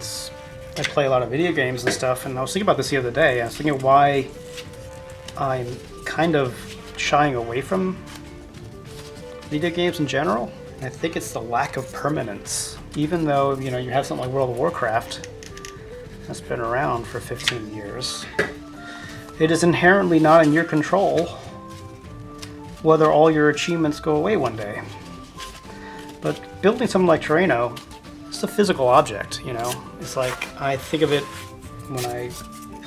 play a lot of video games and stuff, and I was thinking about this the other day. I was thinking why I'm kind of shying away from video games in general. And I think it's the lack of permanence. Even though, you know, you have something like World of Warcraft that's been around for 15 years, it is inherently not in your control whether all your achievements go away one day. But building something like Terraino, it's a physical object, you know. It's like, I think of it when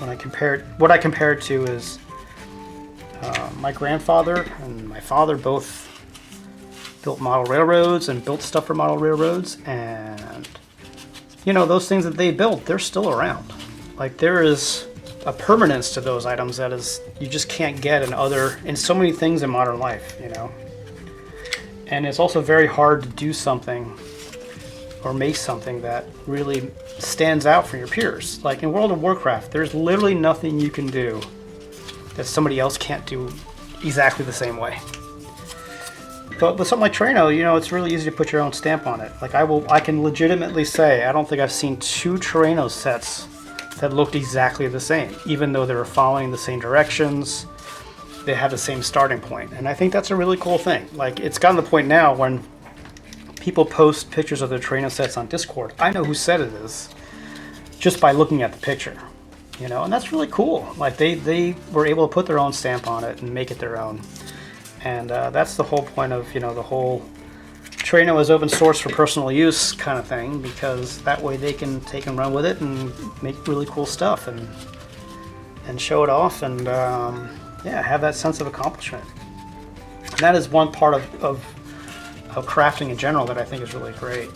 I compare it, what I compare it to is my grandfather and my father both built model railroads and built stuff for model railroads, and you know, those things that they built, they're still around. Like, there is a permanence to those items that is, you just can't get in so many things in modern life, you know. And it's also very hard to do something or make something that really stands out from your peers. Like in World of Warcraft, there's literally nothing you can do that somebody else can't do exactly the same way. But with something like Terraino, you know, it's really easy to put your own stamp on it. Like I can legitimately say, I don't think I've seen 2 Terraino sets that looked exactly the same, even though they were following the same directions. They have the same starting point. And I think that's a really cool thing. Like, it's gotten to the point now when people post pictures of their Terraino sets on Discord, I know whose set it is just by looking at the picture, you know, and that's really cool. Like, they were able to put their own stamp on it and make it their own. And that's the whole point of, you know, the whole Terraino is open source for personal use kind of thing, because that way they can take and run with it and make really cool stuff and show it off and yeah, have that sense of accomplishment. And that is one part of crafting in general that I think is really great.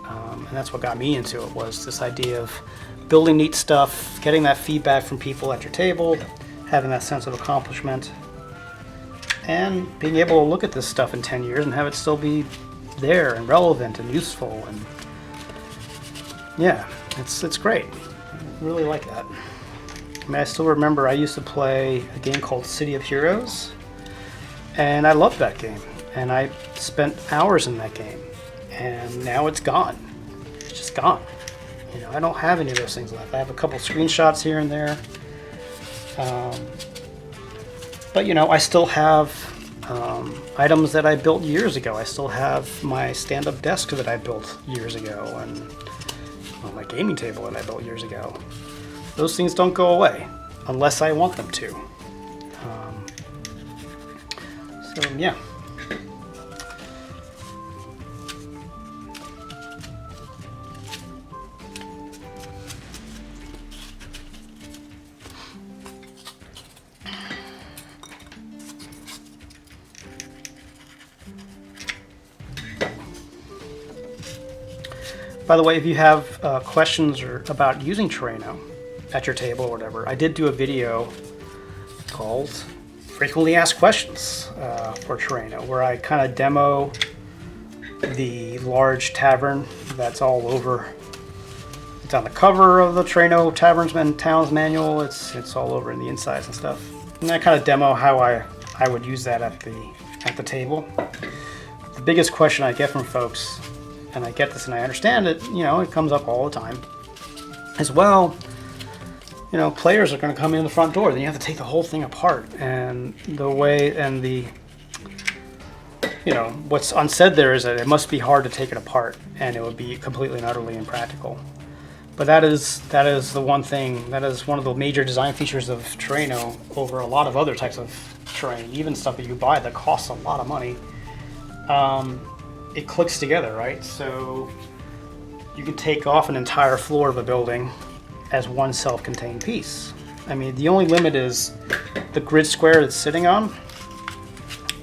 And that's what got me into it, was this idea of building neat stuff, getting that feedback from people at your table, having that sense of accomplishment, and being able to look at this stuff in 10 years and have it still be there and relevant and useful. And yeah, it's great. I really like that. I mean, I still remember I used to play a game called City of Heroes, and I loved that game. And I spent hours in that game, and now it's gone. It's just gone. You know, I don't have any of those things left. I have a couple screenshots here and there. But, you know, I still have items that I built years ago. I still have my stand-up desk that I built years ago, and my gaming table that I built years ago. Those things don't go away unless I want them to. So, yeah. By the way, if you have questions about using Terraino at your table or whatever, I did do a video called Frequently Asked Questions for Terraino, where I kind of demo the large tavern that's all over. It's on the cover of the Terraino Taverns and Towns manual. It's all over in the insides and stuff. And I kind of demo how I would use that at the table. The biggest question I get from folks, and I get this and I understand it, you know, it comes up all the time, as well, you know, players are going to come in the front door, then you have to take the whole thing apart, and the way, and the, you know, what's unsaid there is that it must be hard to take it apart, and it would be completely and utterly impractical. But that is the one thing, that is one of the major design features of Terraino over a lot of other types of terrain, even stuff that you buy that costs a lot of money. It clicks together, right? So you can take off an entire floor of a building as one self-contained piece. I mean, the only limit is the grid square it's sitting on,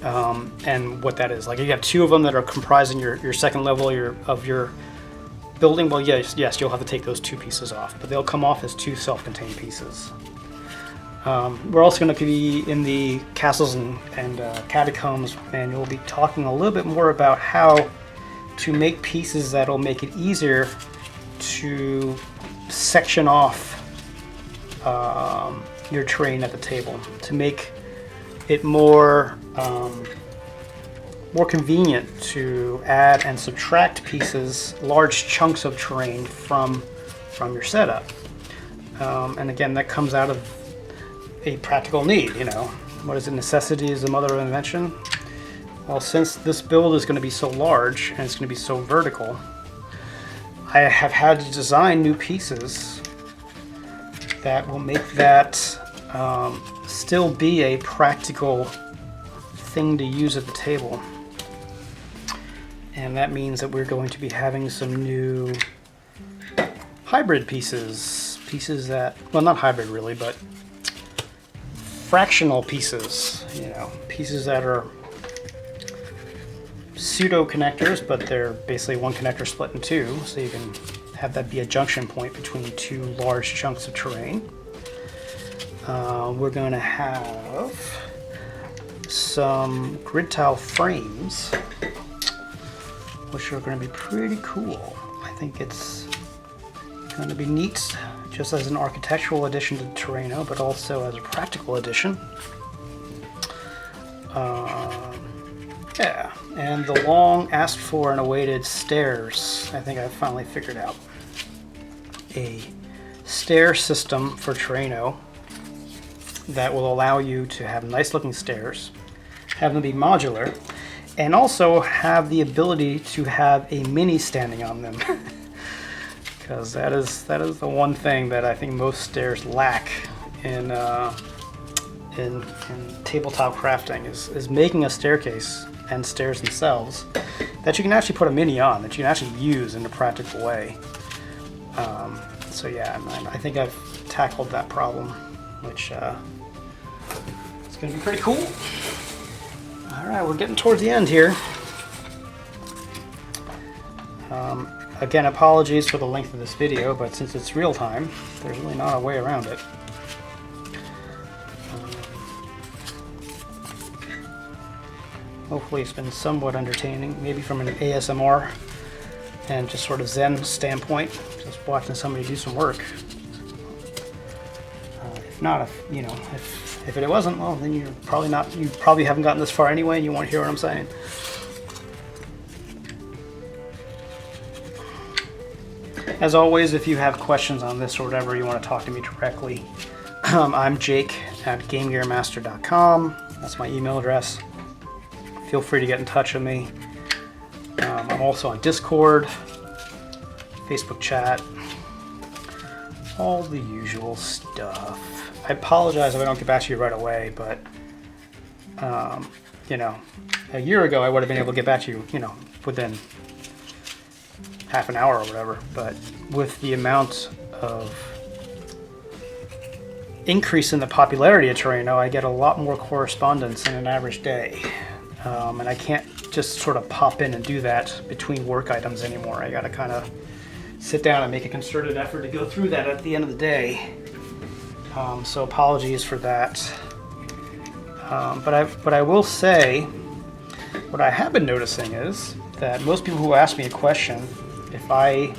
and what that is. Like you have two of them that are comprising your second level of your building. Well, yes, you'll have to take those two pieces off, but they'll come off as two self-contained pieces. We're also going to be in the castles and catacombs, and we'll be talking a little bit more about how to make pieces that'll make it easier to section off your terrain at the table, to make it more convenient to add and subtract pieces, large chunks of terrain from your setup. And again, that comes out of a practical need. You know, what is it? Necessity is the mother of invention. Well, since this build is going to be so large and it's going to be so vertical, I have had to design new pieces that will make that still be a practical thing to use at the table. And that means that we're going to be having some new hybrid pieces that, well, not hybrid really, but fractional pieces, you know, pieces that are pseudo connectors, but they're basically one connector split in two, so you can have that be a junction point between two large chunks of terrain. We're going to have some grid tile frames, which are going to be pretty cool. I think it's going to be neat just as an architectural addition to Terraino, but also as a practical addition. Yeah, and the long asked for and awaited stairs, I think I've finally figured out. A stair system for Terraino that will allow you to have nice looking stairs, have them be modular, and also have the ability to have a mini standing on them. Because that is the one thing that I think most stairs lack in tabletop crafting is making a staircase and stairs themselves that you can actually put a mini on, that you can actually use in a practical way. So yeah, I think I've tackled that problem, which it's going to be pretty cool. All right, we're getting towards the end here. Again, apologies for the length of this video, but since it's real time, there's really not a way around it. Hopefully it's been somewhat entertaining, maybe from an ASMR and just sort of Zen standpoint, just watching somebody do some work. If not, if it wasn't, well, then you probably haven't gotten this far anyway, and you won't hear what I'm saying. As always, if you have questions on this or whatever, you want to talk to me directly, I'm Jake at GameGearMaster.com. That's my email address. Feel free to get in touch with me. I'm also on Discord, Facebook chat, all the usual stuff. I apologize if I don't get back to you right away, but you know, a year ago I would have been able to get back to you, you know, within half an hour or whatever. But with the amount of increase in the popularity of Terraino, I get a lot more correspondence in an average day. And I can't just sort of pop in and do that between work items anymore. I gotta kind of sit down and make a concerted effort to go through that at the end of the day. So apologies for that. But I will say, what I have been noticing is that most people who ask me a question, if I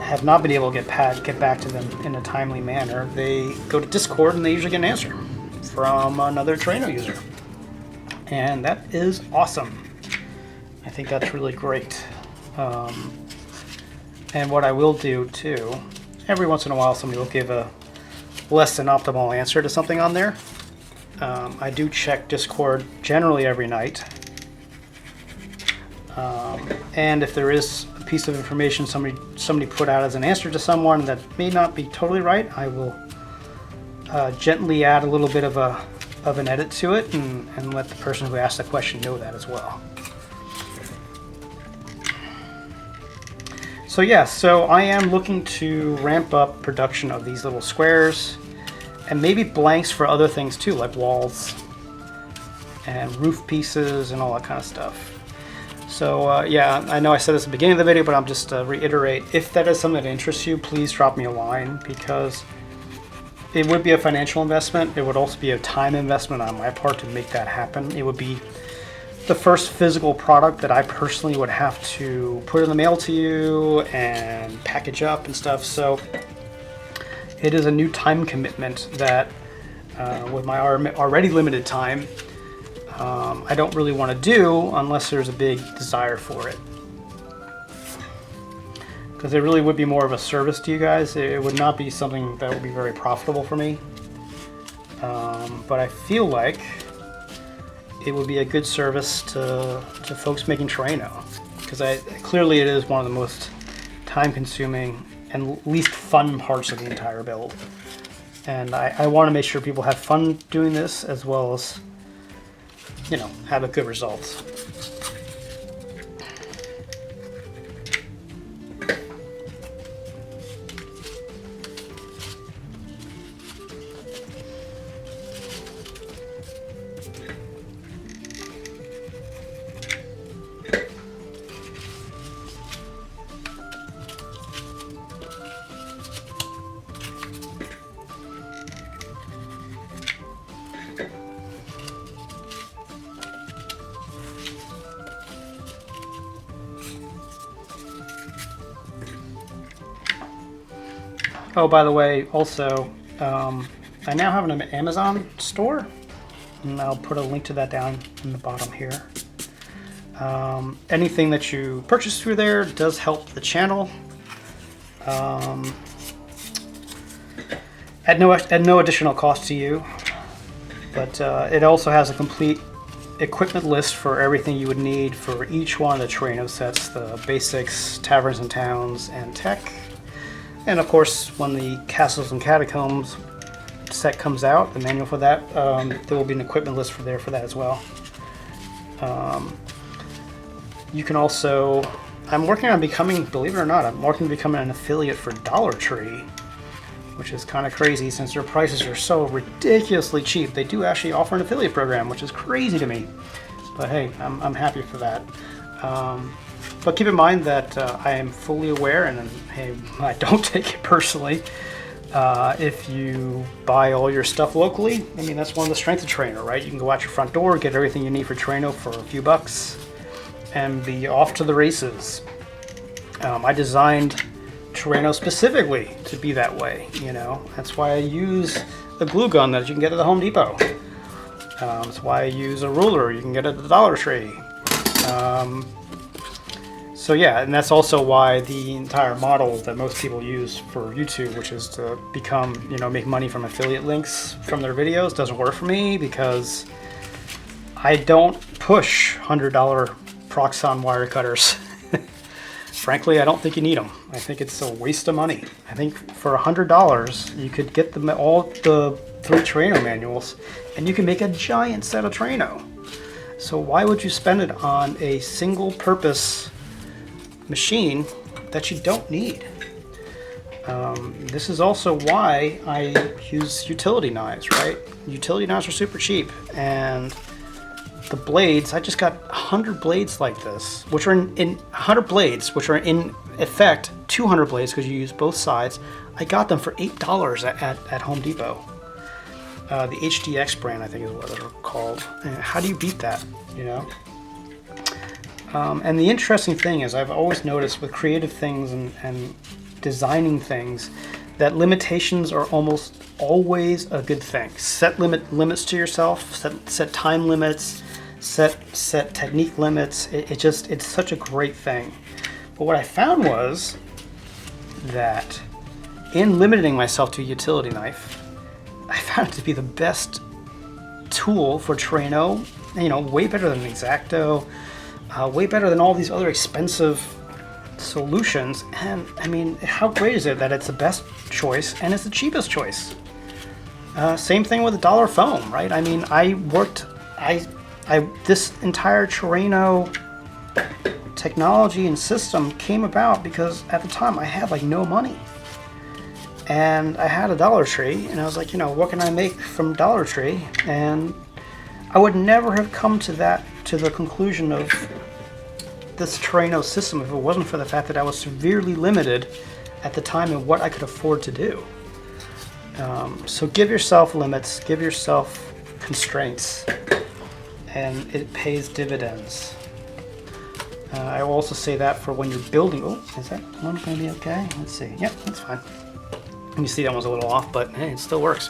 have not been able to get back to them in a timely manner, they go to Discord and they usually get an answer from another Terraino user. And that is awesome. I think that's really great. And what I will do too, every once in a while somebody will give a less than optimal answer to something on there. I do check Discord generally every night. And if there is a piece of information somebody put out as an answer to someone that may not be totally right, I will gently add a little bit of an edit to it and let the person who asked the question know that as well. So yeah, so I am looking to ramp up production of these little squares and maybe blanks for other things too, like walls. and roof pieces and all that kind of stuff. So yeah, I know I said this at the beginning of the video, but I'm just reiterate, if that is something that interests you, please drop me a line, because it would be a financial investment. It would also be a time investment on my part to make that happen. It would be the first physical product that I personally would have to put in the mail to you and package up and stuff. So it is a new time commitment that with my already limited time, I don't really want to do unless there's a big desire for it. Because it really would be more of a service to you guys. It would not be something that would be very profitable for me. But I feel like it would be a good service to folks making Terraino. Because clearly it is one of the most time-consuming and least fun parts of the entire build. And I want to make sure people have fun doing this, as well as, you know, have a good result. Oh, by the way, also, I now have an Amazon store, and I'll put a link to that down in the bottom here. Anything that you purchase through there does help the channel. At no additional cost to you, but it also has a complete equipment list for everything you would need for each one of the Terraino sets, the basics, taverns and towns, and tech. And of course, when the Castles and Catacombs set comes out, the manual for that, there will be an equipment list for that as well. You can also, I'm working on becoming, believe it or not, I'm working on becoming an affiliate for Dollar Tree, which is kind of crazy since their prices are so ridiculously cheap. They do actually offer an affiliate program, which is crazy to me. But hey, I'm happy for that. But keep in mind that I am fully aware, and hey, I don't take it personally. If you buy all your stuff locally, I mean, that's one of the strengths of Terraino, right? You can go out your front door, get everything you need for Terraino for a few bucks, and be off to the races. I designed Terraino specifically to be that way, you know? That's why I use a glue gun that you can get at the Home Depot. That's why I use a ruler you can get at the Dollar Tree. So yeah, and that's also why the entire model that most people use for YouTube, which is to become, you know, make money from affiliate links from their videos, doesn't work for me, because I don't push $100 Proxxon wire cutters. Frankly, I don't think you need them. I think it's a waste of money. I think for $100, you could get all the 3 Terraino manuals, and you can make a giant set of Terraino. So why would you spend it on a single-purpose machine that you don't need? This is also why I use utility knives, right? Utility knives are super cheap, and the blades, I just got 100 blades like this, which are in 100 blades, which are in effect 200 blades because you use both sides. I got them for $8 at Home Depot. The HDX brand, I think is what they're called. And how do you beat that, you know? And the interesting thing is, I've always noticed with creative things and designing things that limitations are almost always a good thing. Set limits to yourself, set time limits, set technique limits. It's such a great thing. But what I found was that in limiting myself to a utility knife, I found it to be the best tool for Terraino. You know, way better than an X-Acto. Way better than all these other expensive solutions. And I mean, how great is it that it's the best choice and it's the cheapest choice? Same thing with the dollar foam, right? I mean, this entire Terraino technology and system came about because at the time I had like no money. And I had a Dollar Tree, and I was like, you know, what can I make from Dollar Tree? And I would never have come to the conclusion of this Terraino system if it wasn't for the fact that I was severely limited at the time in what I could afford to do. So give yourself limits, give yourself constraints, and it pays dividends. I will also say that for when you're building. Oh, is that one going to be okay? Let's see. Yep, that's fine. You see that one's a little off, but hey, it still works.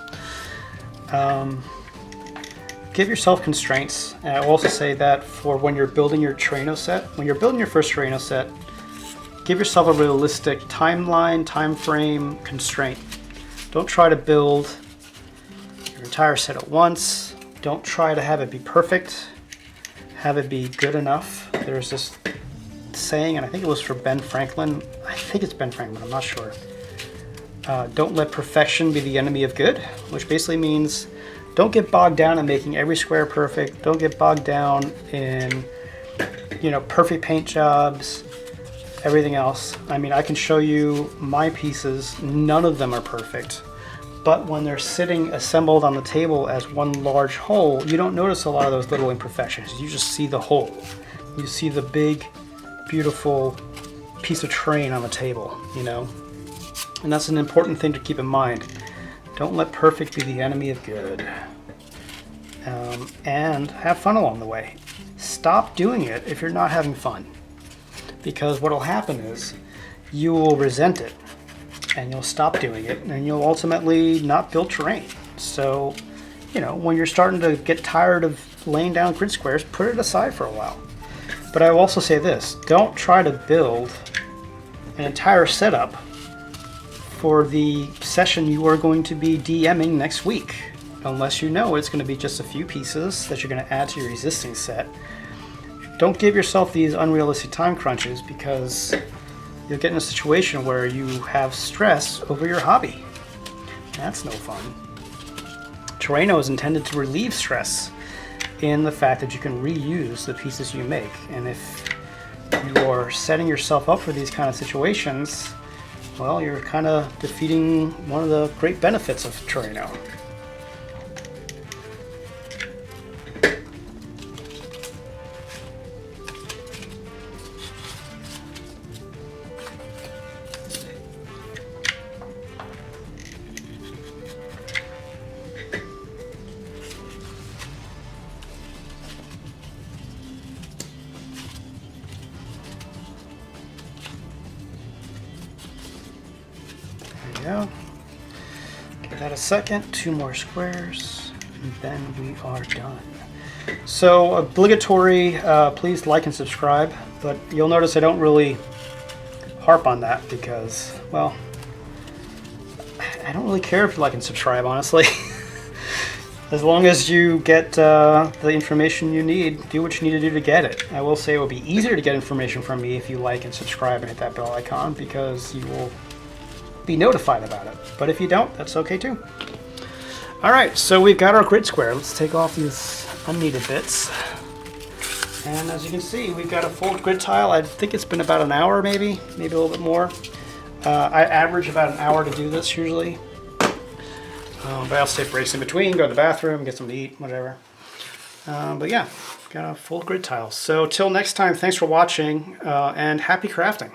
Give yourself constraints. And I will also say that for when you're building your Terraino set, when you're building your first Terraino set, give yourself a realistic timeline, time frame, constraint. Don't try to build your entire set at once. Don't try to have it be perfect. Have it be good enough. There's this saying, and I think it was for Ben Franklin. I think it's Ben Franklin, I'm not sure. Don't let perfection be the enemy of good, which basically means don't get bogged down in making every square perfect. Don't get bogged down in, perfect paint jobs, everything else. I mean, I can show you my pieces. None of them are perfect. But when they're sitting assembled on the table as one large whole, you don't notice a lot of those little imperfections. You just see the whole. You see the big, beautiful piece of terrain on the table, And that's an important thing to keep in mind. Don't let perfect be the enemy of good. And have fun along the way. Stop doing it if you're not having fun. Because what will happen is you will resent it and you'll stop doing it and you'll ultimately not build terrain. So, when you're starting to get tired of laying down grid squares, put it aside for a while. But I will also say this, don't try to build an entire setup for the session you are going to be DMing next week, unless you know it's going to be just a few pieces that you're going to add to your existing set. Don't give yourself these unrealistic time crunches because you'll get in a situation where you have stress over your hobby. That's no fun. Terraino is intended to relieve stress in the fact that you can reuse the pieces you make. And if you are setting yourself up for these kind of situations, well, you're kind of defeating one of the great benefits of Terraino. Go. Give that a second, 2 more squares, and then we are done. So obligatory, please like and subscribe, but you'll notice I don't really harp on that because, well, I don't really care if you like and subscribe, honestly. As long as you get the information you need, do what you need to do to get it. I will say it will be easier to get information from me if you like and subscribe and hit that bell icon because you will be notified about it. But if you don't, that's okay too. Alright, so we've got our grid square. Let's take off these unneeded bits. And as you can see, we've got a full grid tile. I think it's been about an hour maybe a little bit more. I average about an hour to do this usually. But I'll take breaks in between, go to the bathroom, get something to eat, whatever. But yeah, got a full grid tile. So till next time, thanks for watching and happy crafting.